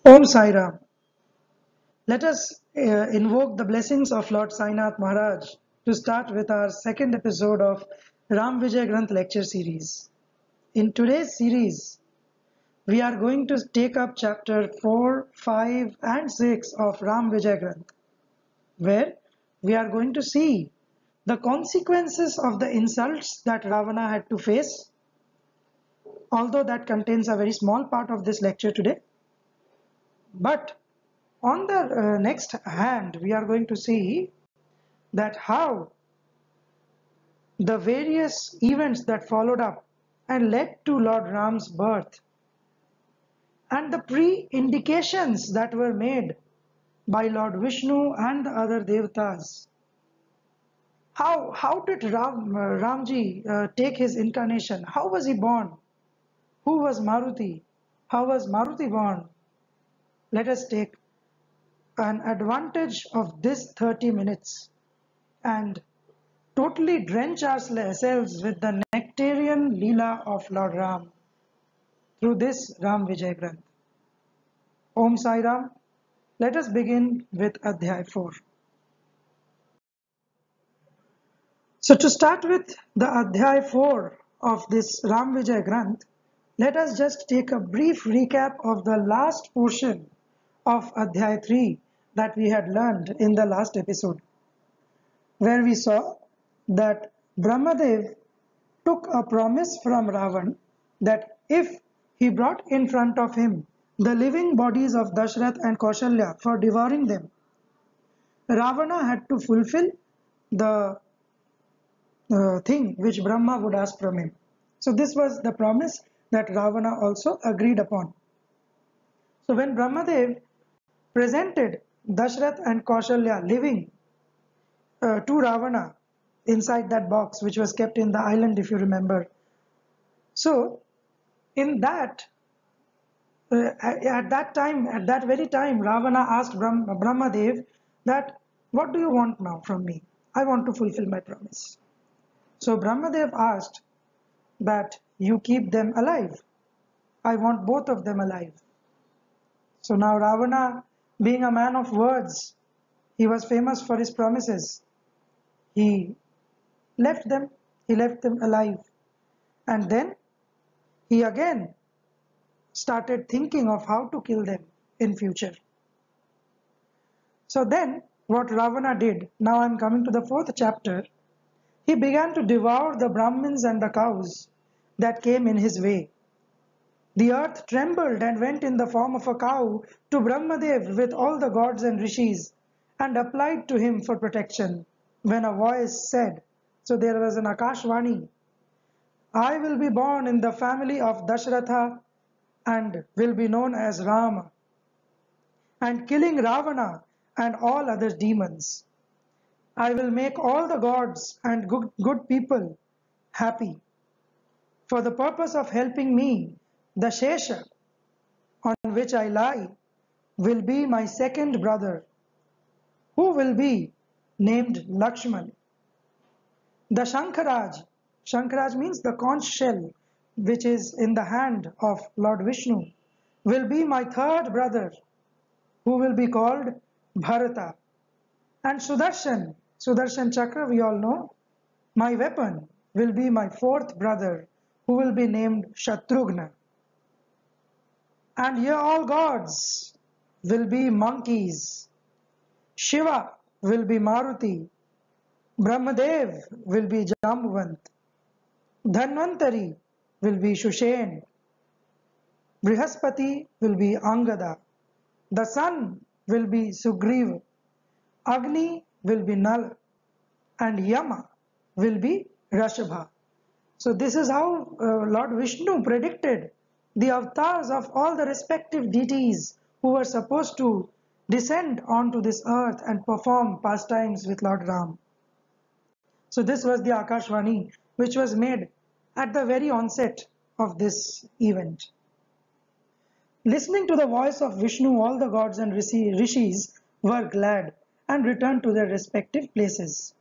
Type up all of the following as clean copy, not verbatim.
Om Sai Ram. Let us invoke the blessings of Lord Sainath Maharaj to start with our second episode of Ram Vijay Granth lecture series. In today's series, we are going to take up chapter 4, 5 and 6 of Ram Vijay Granth, where we are going to see the consequences of the insults that Ravana had to face, although that contains a very small part of this lecture today. But on the next hand, we are going to see that how the various events that followed up and led to Lord Ram's birth and the pre-indications that were made by Lord Vishnu and the other devatas. How did Ramji take his incarnation? How was he born? Who was Maruti? How was Maruti born? Let us take an advantage of this 30 minutes and totally drench ourselves with the nectarian Leela of Lord Ram through this Ram Vijay Granth. Om Sai Ram. Let us begin with Adhyay 4. So to start with the Adhyay 4 of this Ram Vijay Granth, let us just take a brief recap of the last portion of Adhyay 3 that we had learned in the last episode, where we saw that Brahmadev took a promise from Ravan that if he brought in front of him the living bodies of Dashrath and Kaushalya for devouring them, Ravana had to fulfill the thing which Brahma would ask from him. So this was the promise that Ravana also agreed upon. So when Brahmadev presented Dashrath and Kaushalya living to Ravana inside that box which was kept in the island, if you remember. So in that, at that very time, Ravana asked Brahmadev that, what do you want now from me? I want to fulfill my promise. So Brahmadev asked that you keep them alive. I want both of them alive. So now Ravana, being a man of words, he was famous for his promises. He left them alive. And then he again started thinking of how to kill them in future. So then what Ravana did, now I'm coming to the 4th chapter, he began to devour the Brahmins and the cows that came in his way. The earth trembled and went in the form of a cow to Brahmadev with all the gods and rishis and applied to him for protection when a voice said, so there was an Akashvani, I will be born in the family of Dashratha and will be known as Rama, and killing Ravana and all other demons. I will make all the gods and good people happy. For the purpose of helping me, the Shesha on which I lie will be my second brother, who will be named Lakshman. The Shankaraj means the conch shell, which is in the hand of Lord Vishnu, will be my third brother, who will be called Bharata. And Sudarshan Chakra, we all know, my weapon, will be my fourth brother, who will be named Shatrughna. And ye all gods will be monkeys. Shiva will be Maruti. Brahmadev will be Jambavant. Dhanvantari will be Shushen. Brihaspati will be Angada. The sun will be Sugriva. Agni will be Nal. And Yama will be Rashabha. So this is how Lord Vishnu predicted the avatars of all the respective deities who were supposed to descend onto this earth and perform pastimes with Lord Ram. So this was the Akashvani which was made at the very onset of this event. Listening to the voice of Vishnu, all the gods and rishis were glad and returned to their respective places.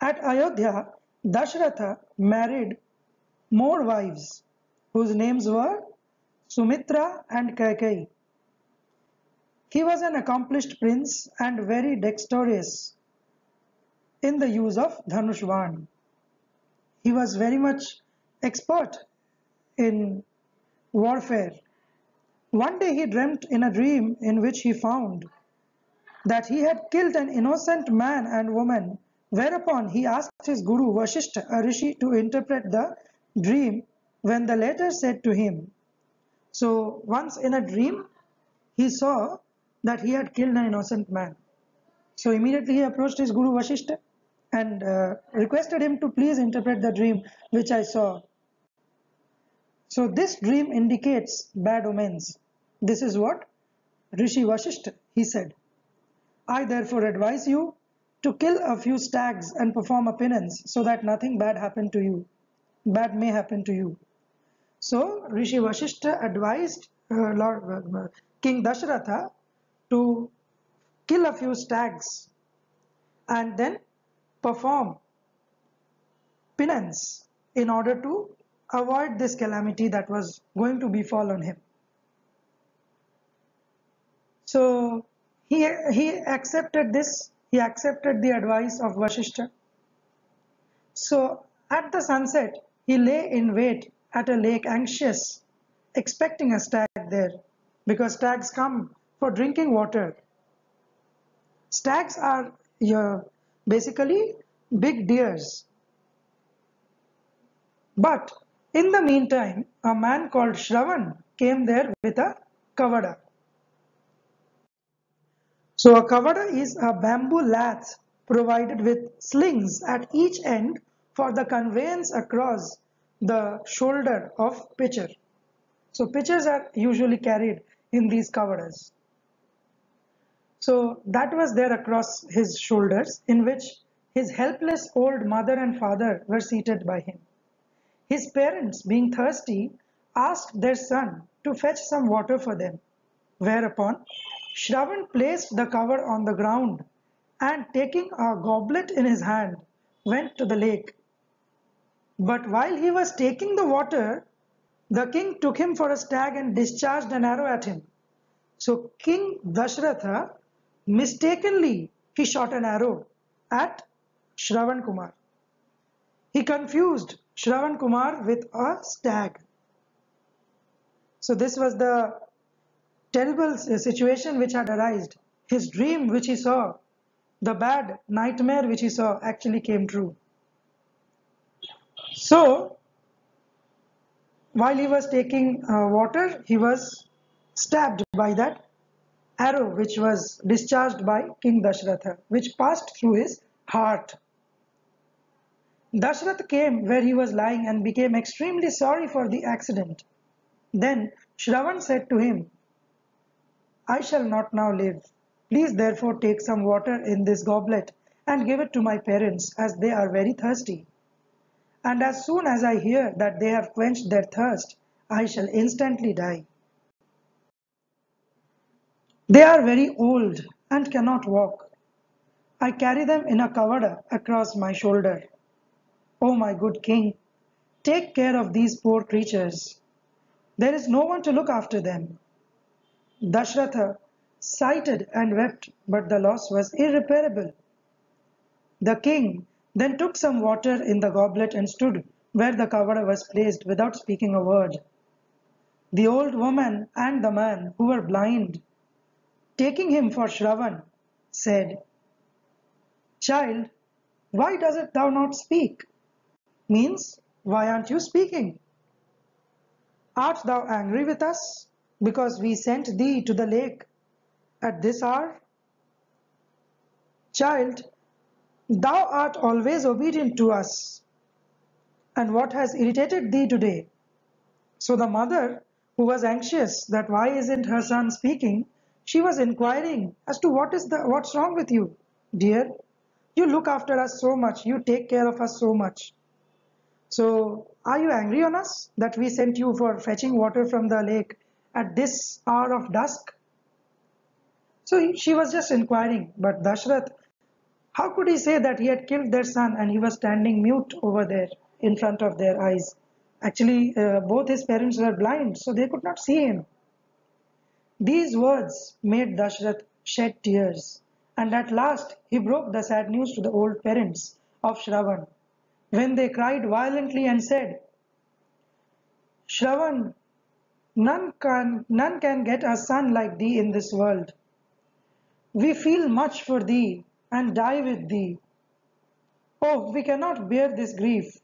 At Ayodhya, Dashratha married more wives, whose names were Sumitra and Kaikeyi. He was an accomplished prince and very dexterous in the use of Dhanushvan. He was very much expert in warfare. One day he dreamt in a dream in which he found that he had killed an innocent man and woman, whereupon he asked his guru Vashishta, a rishi, to interpret the dream, when the latter said to him. So once in a dream, he saw that he had killed an innocent man. So immediately he approached his guru Vashishta and requested him to please interpret the dream which I saw. So this dream indicates bad omens. This is what Rishi Vashishta, he said. I therefore advise you to kill a few stags and perform a penance so that nothing bad may happen to you. So Rishi Vashishta advised King Dashratha to kill a few stags and then perform penance in order to avoid this calamity that was going to befall on him. So he accepted this, he accepted the advice of Vashishta. So at the sunset, he lay in wait at a lake, anxious, expecting a stag there, because stags come for drinking water. Stags are basically big deers. But in the meantime, a man called Shravan came there with a kavada. So a kavada is a bamboo lath provided with slings at each end for the conveyance across the shoulder of pitcher. So pitchers are usually carried in these kavadas. So that was there across his shoulders, in which his helpless old mother and father were seated by him. His parents, being thirsty, asked their son to fetch some water for them, whereupon Shravan placed the cover on the ground and, taking a goblet in his hand, went to the lake. But while he was taking the water, the king took him for a stag and discharged an arrow at him. So King Dashratha, mistakenly, he shot an arrow at Shravan Kumar. He confused Shravan Kumar with a stag. So this was the terrible situation which had arisen. His dream which he saw, the bad nightmare which he saw, actually came true. So while he was taking water, he was stabbed by that arrow which was discharged by King Dashratha, which passed through his heart. Dashrath came where he was lying and became extremely sorry for the accident. Then Shravan said to him, I shall not now live. Please therefore take some water in this goblet and give it to my parents, as they are very thirsty. And as soon as I hear that they have quenched their thirst, I shall instantly die. They are very old and cannot walk. I carry them in a kavada across my shoulder. O my good king, take care of these poor creatures. There is no one to look after them. Dashratha sighed and wept, but the loss was irreparable. The king then took some water in the goblet and stood where the kavada was placed without speaking a word. The old woman and the man, who were blind, taking him for Shravan, said, Child, why doesn't thou not speak? Means, why aren't you speaking? Art thou angry with us because we sent thee to the lake at this hour? Child, thou art always obedient to us. And what has irritated thee today? So the mother, who was anxious that why isn't her son speaking, she was inquiring as to what's wrong with you, dear. You look after us so much, you take care of us so much. So are you angry on us that we sent you for fetching water from the lake at this hour of dusk? So she was just inquiring, but Dashrath, how could he say that he had killed their son and he was standing mute over there in front of their eyes? Actually, both his parents were blind, so they could not see him. These words made Dashrath shed tears, and at last he broke the sad news to the old parents of Shravan, when they cried violently and said, Shravan, none can get a son like thee in this world. We feel much for thee and die with thee. Oh, we cannot bear this grief.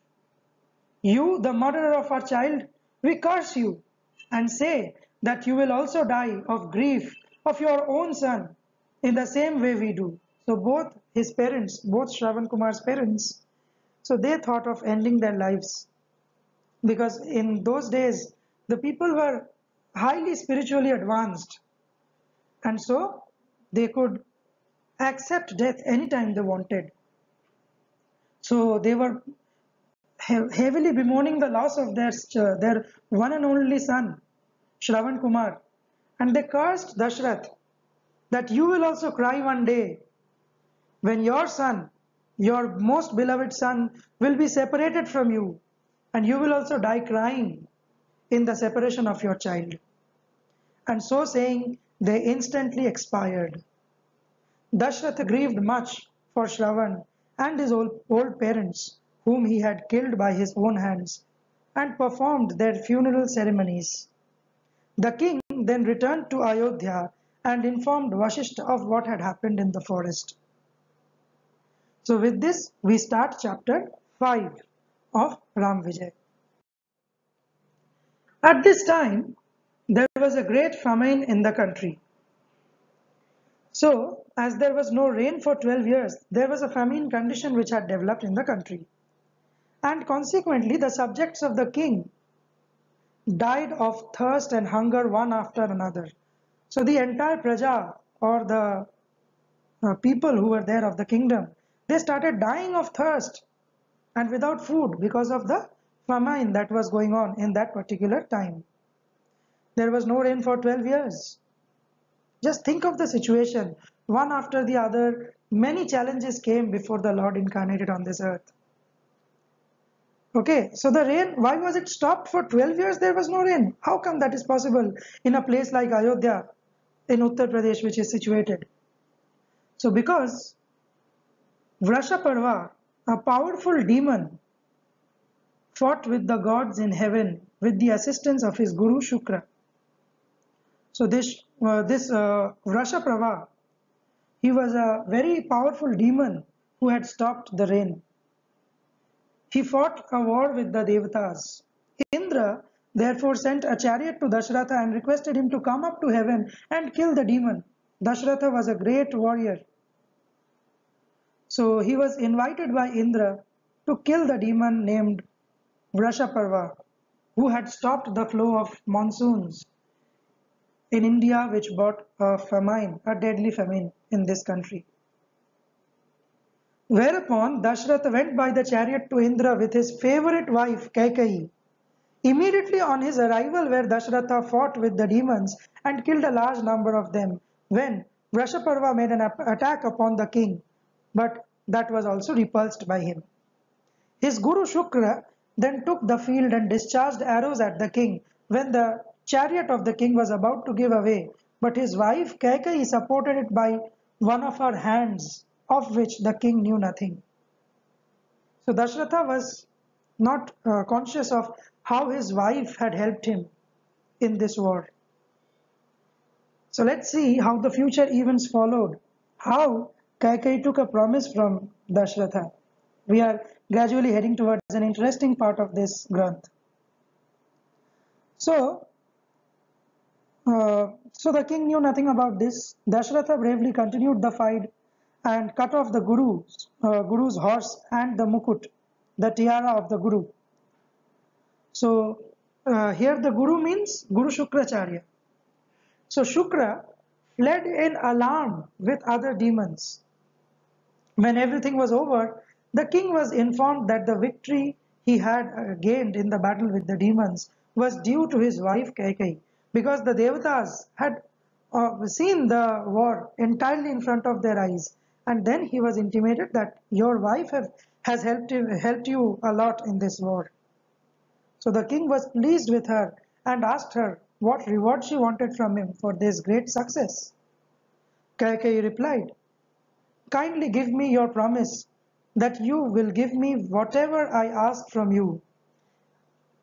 You, the murderer of our child, we curse you and say that you will also die of grief of your own son in the same way we do. So both his parents, both Shravan Kumar's parents, so they thought of ending their lives because in those days the people were highly spiritually advanced and so they could accept death anytime they wanted. So they were heavily bemoaning the loss of their one and only son, Shravan Kumar, and they cursed Dashrath that you will also cry one day when your son, your most beloved son, will be separated from you, and you will also die crying in the separation of your child. And so saying, they instantly expired. Dashrath grieved much for Shravan and his old parents, whom he had killed by his own hands, and performed their funeral ceremonies. The king then returned to Ayodhya and informed Vashishta of what had happened in the forest. So with this, we start chapter 5 of Ram Vijay. At this time, there was a great famine in the country. So, as there was no rain for 12 years, there was a famine condition which had developed in the country. And consequently, the subjects of the king died of thirst and hunger one after another. So the entire praja or the people who were there of the kingdom, they started dying of thirst and without food because of the famine that was going on in that particular time. There was no rain for 12 years. Just think of the situation. One after the other, many challenges came before the Lord incarnated on this earth. Okay, so the rain, why was it stopped for 12 years? There was no rain. How come that is possible in a place like Ayodhya in Uttar Pradesh, which is situated? So because Vrashaparva, a powerful demon, fought with the gods in heaven with the assistance of his guru Shukra. So this Vrashaparva, he was a very powerful demon who had stopped the rain. He fought a war with the Devatas. Indra therefore sent a chariot to Dashratha and requested him to come up to heaven and kill the demon. Dashratha was a great warrior. So he was invited by Indra to kill the demon named Vrashaparva, who had stopped the flow of monsoons in India, which brought a famine, a deadly famine in this country. Whereupon Dashratha went by the chariot to Indra with his favorite wife Kaikeyi. Immediately on his arrival where Dashratha fought with the demons and killed a large number of them, when Vrashaparva made an attack upon the king, but that was also repulsed by him. His guru Shukra then took the field and discharged arrows at the king when the chariot of the king was about to give away, but his wife Kaikeyi supported it by one of her hands, of which the king knew nothing. So Dashratha was not conscious of how his wife had helped him in this war. So let's see how the future events followed, how Kaikeyi took a promise from Dashratha. We are gradually heading towards an interesting part of this Granth. So the king knew nothing about this. Dashratha bravely continued the fight and cut off the guru's horse and the mukut, the tiara of the guru. So here the guru means Guru Shukracharya. So Shukra fled in alarm with other demons. When everything was over, the king was informed that the victory he had gained in the battle with the demons was due to his wife Kaikeyi, because the Devatas had seen the war entirely in front of their eyes, and then he was intimated that your wife has helped you a lot in this war. So the king was pleased with her and asked her what reward she wanted from him for this great success. Kaikeyi replied, "Kindly give me your promise that you will give me whatever I ask from you.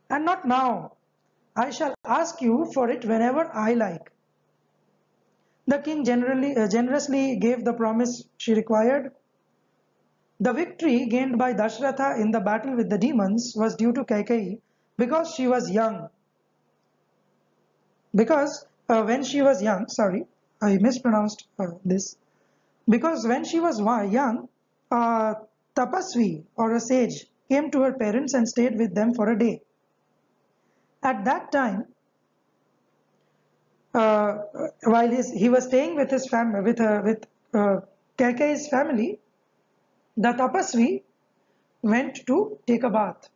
And not now. I shall ask you for it whenever I like." The king generously gave the promise she required. The victory gained by Dashratha in the battle with the demons was due to Kaikeyi because she was young. Because when she was young, sorry, I mispronounced this. Because when she was young, a tapasvi or a sage came to her parents and stayed with them for a day. At that time, uh, while he was staying with his family, with Kaikeyi's family, the tapasvi went to take a bath.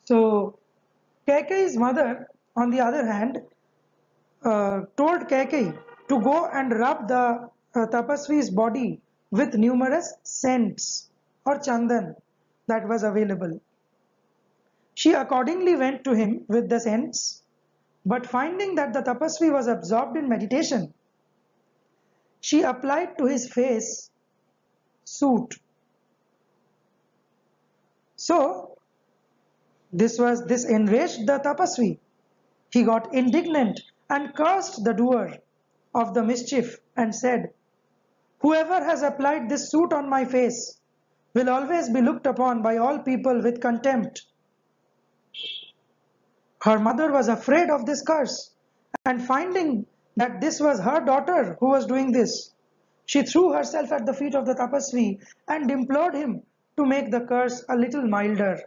So Kaikeyi's mother, on the other hand, told Kaikeyi to go and rub the tapasvi's body with numerous scents or chandan that was available. She accordingly went to him with the scents, but finding that the tapasvi was absorbed in meditation, she applied to his face soot. So this enraged the tapasvi. He got indignant and cursed the doer of the mischief and said, "Whoever has applied this soot on my face will always be looked upon by all people with contempt." Her mother was afraid of this curse, and finding that this was her daughter who was doing this, she threw herself at the feet of the tapasvi and implored him to make the curse a little milder.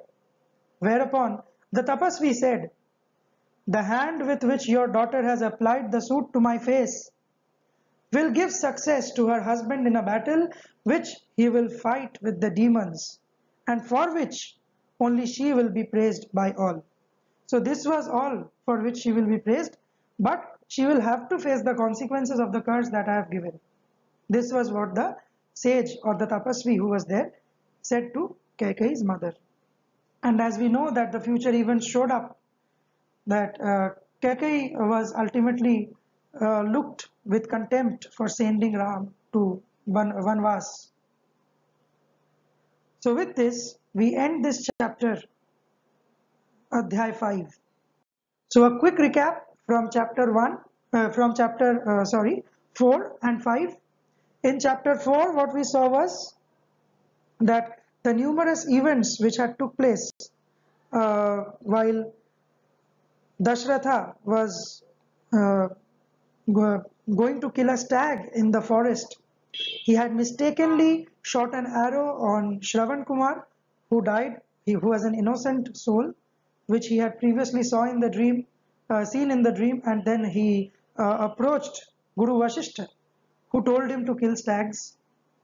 Whereupon the tapasvi said, "The hand with which your daughter has applied the soot to my face will give success to her husband in a battle which he will fight with the demons, and for which only she will be praised by all." So this was all for which she will be praised, but she will have to face the consequences of the curse that I have given. This was what the sage or the tapasvi who was there said to Kaikeyi's mother. And as we know that the future events showed up, that Kaikeyi was ultimately looked with contempt for sending Ram to Vanvas. So with this, we end this chapter, Adhyay 5. So a quick recap from chapter 4 and 5. In chapter 4, what we saw was that the numerous events which had took place while Dashratha was uh, going to kill a stag in the forest. He had mistakenly shot an arrow on Shravan Kumar, who died, who was an innocent soul, which he had previously seen in the dream, and then he approached Guru Vasishtha, who told him to kill stags,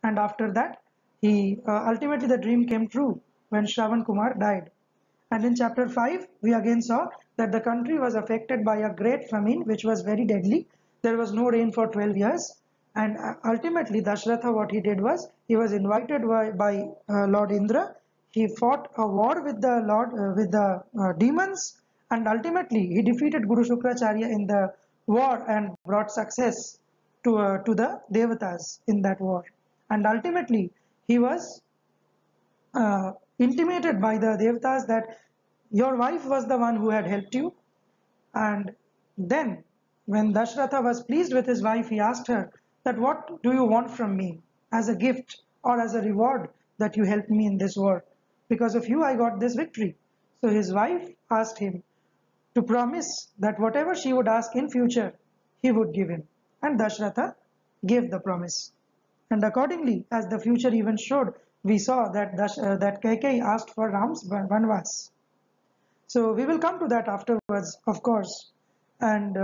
and after that, ultimately the dream came true when Shravan Kumar died. And in chapter 5, we again saw that the country was affected by a great famine, which was very deadly. There was no rain for 12 years. And ultimately, Dashratha, what he did was, he was invited by Lord Indra. He fought a war with the demons, and ultimately he defeated Guru Shukracharya in the war and brought success to the Devatas in that war. And ultimately, he was intimated by the Devatas that your wife was the one who had helped you. And then when Dashratha was pleased with his wife, he asked her that, "What do you want from me as a gift or as a reward that you helped me in this war? Because of you I got this victory." So his wife asked him to promise that whatever she would ask in future, he would give him. And Dashratha gave the promise. And accordingly, as the future events showed, we saw that that Kaikeyi asked for Ram's Vanvas. So we will come to that afterwards, of course. And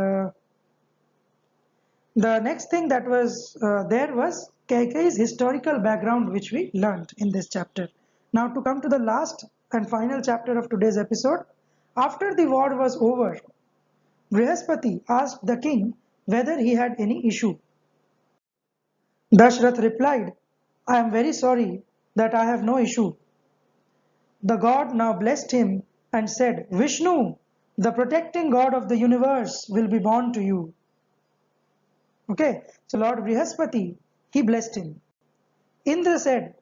the next thing that was there was Kaikeyi's historical background, which we learned in this chapter. Now to come to the last and final chapter of today's episode. After the war was over, Brihaspati asked the king whether he had any issue. Dashrath replied, "I am very sorry that I have no issue." The god now blessed him and said, "Vishnu, The protecting God of the universe will be born to you. Okay, so Lord Brihaspati, he blessed him. Indra said,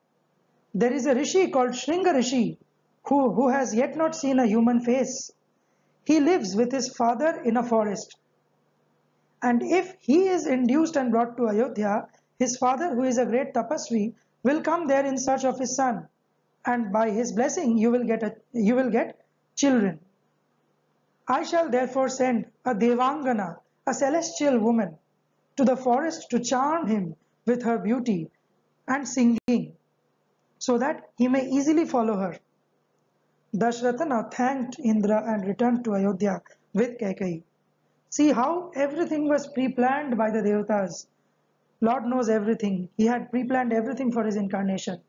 there is a Rishi called Shringa Rishi who has yet not seen a human face. He lives with his father in a forest. And if he is induced and brought to Ayodhya, his father, who is a great tapasvi, will come there in search of his son. And by his blessing, you will get children. I shall therefore send a Devangana, a celestial woman, to the forest to charm him with her beauty and singing, so that he may easily follow her. Dashratha now thanked Indra and returned to Ayodhya with Kaikeyi. See how everything was pre-planned by the Devatas. Lord knows everything. He had pre-planned everything for his incarnation.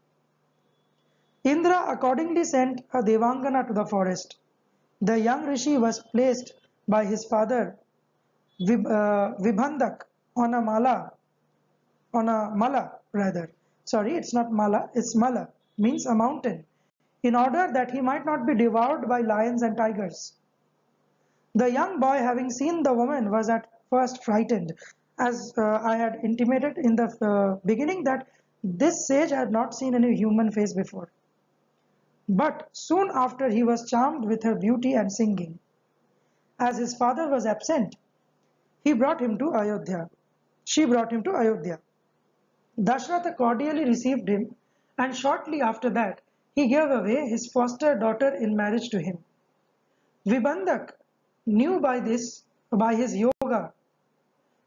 Indra accordingly sent a Devangana to the forest. The young Rishi was placed by his father Vibhandak on a mala rather. Sorry, it's not mala, it's mala, means a mountain, in order that he might not be devoured by lions and tigers. The young boy, having seen the woman, was at first frightened, as I had intimated in the beginning that this sage had not seen any human face before. But soon after he was charmed with her beauty and singing. As his father was absent, he brought him to Ayodhya. She brought him to Ayodhya. Dashratha cordially received him, and shortly after that, he gave away his foster daughter in marriage to him. Vibhandak knew by his yoga,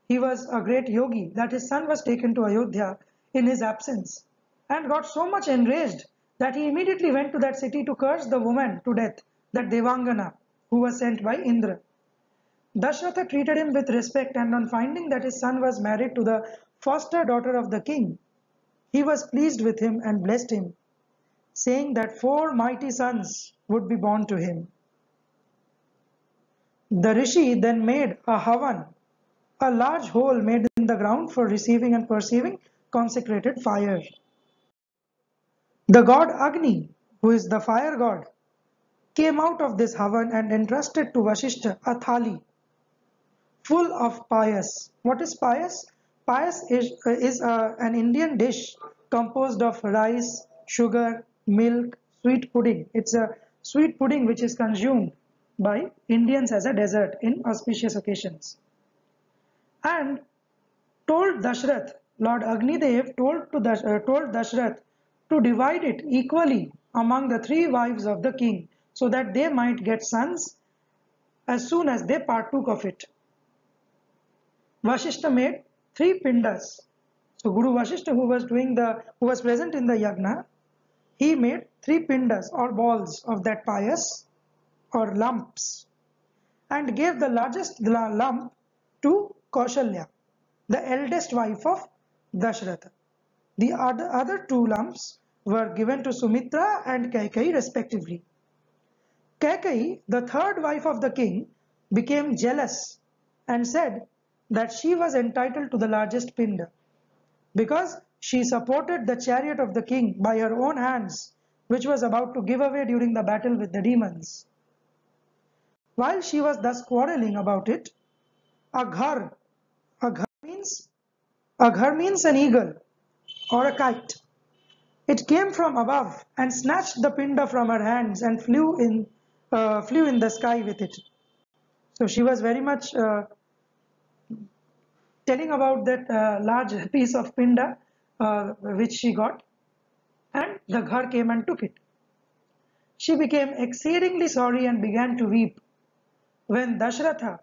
he was a great yogi, that his son was taken to Ayodhya in his absence, and got so much enraged that he immediately went to that city to curse the woman to death, that Devangana, who was sent by Indra. Dashratha treated him with respect, and on finding that his son was married to the foster daughter of the king, he was pleased with him and blessed him, saying that 4 mighty sons would be born to him. The Rishi then made a Havan, a large hole made in the ground for receiving and perceiving consecrated fire. The god Agni, who is the fire god, came out of this Havan and entrusted to Vashishta a thali full of payas. What is payas? Payas is an Indian dish composed of rice, sugar, milk, sweet pudding. It's a sweet pudding which is consumed by Indians as a dessert in auspicious occasions. And told Dashrath, Lord Agnidev told Dashrath to divide it equally among the 3 wives of the king, so that they might get sons as soon as they partook of it. Vashishta made 3 pindas. So Guru Vashishta, who was present in the yagna, he made 3 pindas or balls of that payas or lumps, and gave the largest lump to Kaushalya, the eldest wife of Dashratha. The other 2 lumps were given to Sumitra and Kaikeyi respectively. Kaikeyi, the 3rd wife of the king, became jealous and said that she was entitled to the largest pinda, because she supported the chariot of the king by her own hands, which was about to give away during the battle with the demons. While she was thus quarreling about it, a ghar means an eagle or a kite. It came from above and snatched the pinda from her hands and flew in the sky with it. So she was very much telling about that large piece of pinda which she got, and the ghar came and took it. She became exceedingly sorry and began to weep. When Dashratha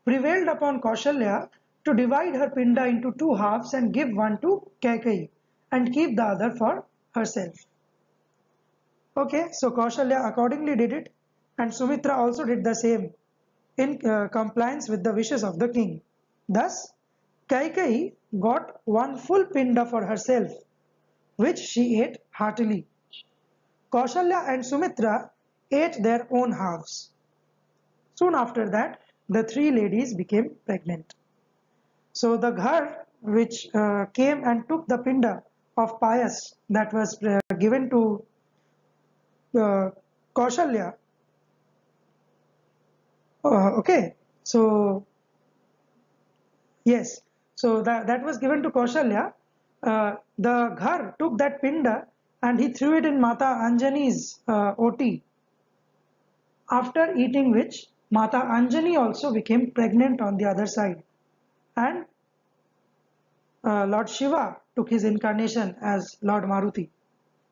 prevailed upon Kaushalya to divide her pinda into 2 halves and give one to Kaikeyi and keep the other for herself. Okay, so Kaushalya accordingly did it, and Sumitra also did the same in compliance with the wishes of the king. Thus, Kaikeyi got 1 full pinda for herself, which she ate heartily. Kaushalya and Sumitra ate their own halves. Soon after that, the 3 ladies became pregnant. So the ghar which came and took the pinda of payas that was given to Kaushalya, Okay, so yes, so that was given to Kaushalya. The Ghar took that pinda and he threw it in Mata Anjani's oti. After eating which, Mata Anjani also became pregnant on the other side, and Lord Shiva took his incarnation as Lord Maruti.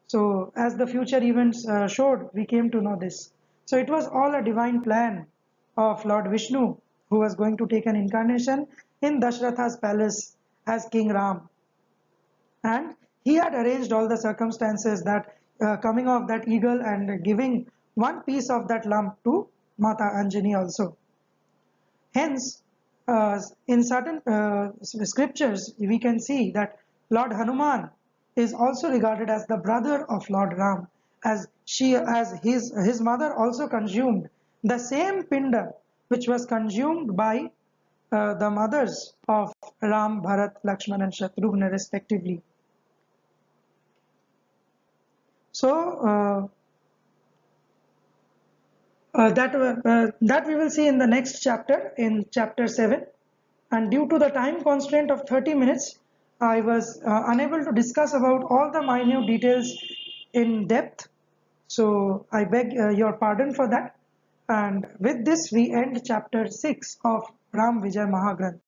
So, as the future events showed, we came to know this. So, it was all a divine plan of Lord Vishnu, who was going to take an incarnation in Dashratha's palace as King Ram. And he had arranged all the circumstances that coming off that eagle and giving one piece of that lump to Mata Anjani also. Hence, in certain scriptures, we can see that Lord Hanuman is also regarded as the brother of Lord Ram, as his mother also consumed the same pinda which was consumed by the mothers of Ram, Bharat, Lakshman, and Shatrughna respectively. So that we will see in the next chapter, in chapter 7. And due to the time constraint of 30 minutes, I was unable to discuss about all the minute details in depth. So I beg your pardon for that. And with this, we end chapter 6 of Ram Vijay Mahagranth.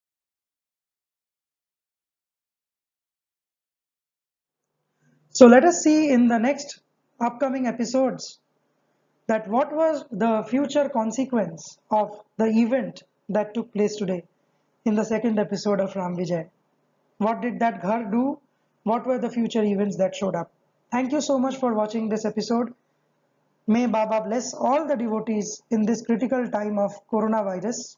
So let us see in the next upcoming episodes that what was the future consequence of the event that took place today in the second episode of Ram Vijay. What did that Ghar do? What were the future events that showed up? Thank you so much for watching this episode. May Baba bless all the devotees in this critical time of coronavirus,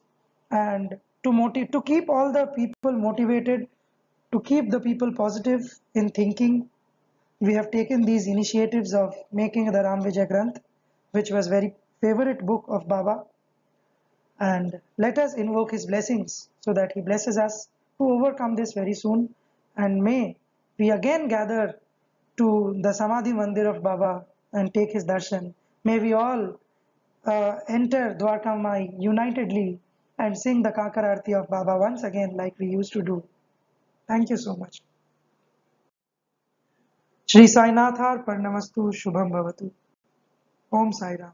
and to keep all the people motivated, to keep the people positive in thinking. We have taken these initiatives of making the Ram Vijay Granth, which was very favorite book of Baba, and let us invoke his blessings so that he blesses us to overcome this very soon, and may we again gather to the Samadhi Mandir of Baba and take his darshan. May we all enter Dwarka Mai unitedly and sing the Kakar Arti of Baba once again like we used to do. Thank you so much. Shri Sainathar Parnamastu Shubham Bhavatu. Om Sai Ram.